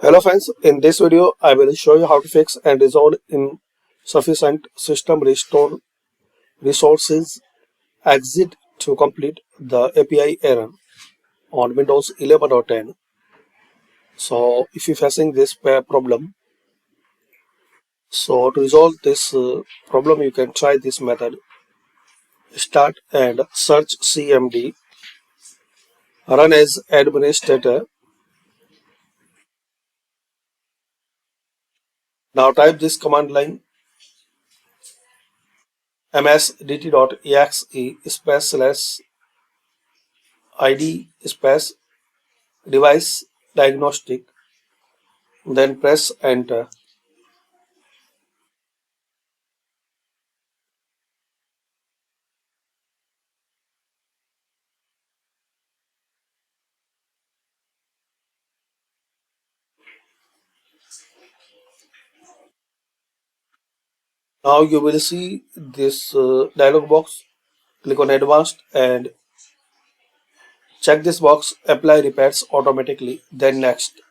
Hello friends, in this video I will show you how to fix and resolve insufficient system restore resources exit to complete the API error on Windows 11 or 10. So if you're facing this problem, so to resolve this problem you can try this method. Start and search CMD, run as administrator. Now type this command line msdt.exe /id device diagnostic, then press enter. Now you will see this dialog box. Click on advanced and check this box, apply repairs automatically, then next.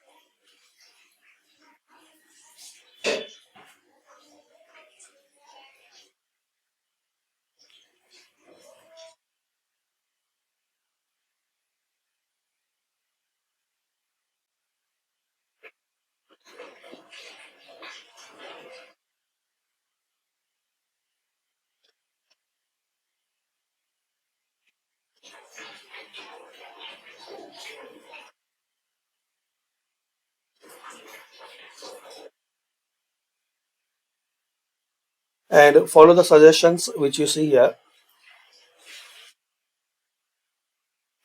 And follow the suggestions which you see here.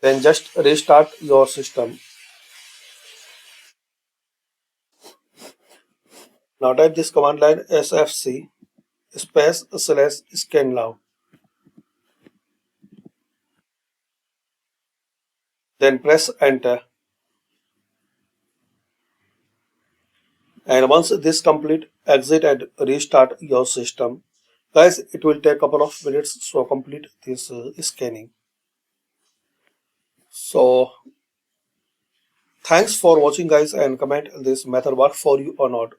Then just restart your system. Now type this command line sfc /scannow. Then press enter. And once this complete, exit and restart your system. Guys, it will take a couple of minutes to complete this scanning. So thanks for watching guys, and comment this method work for you or not.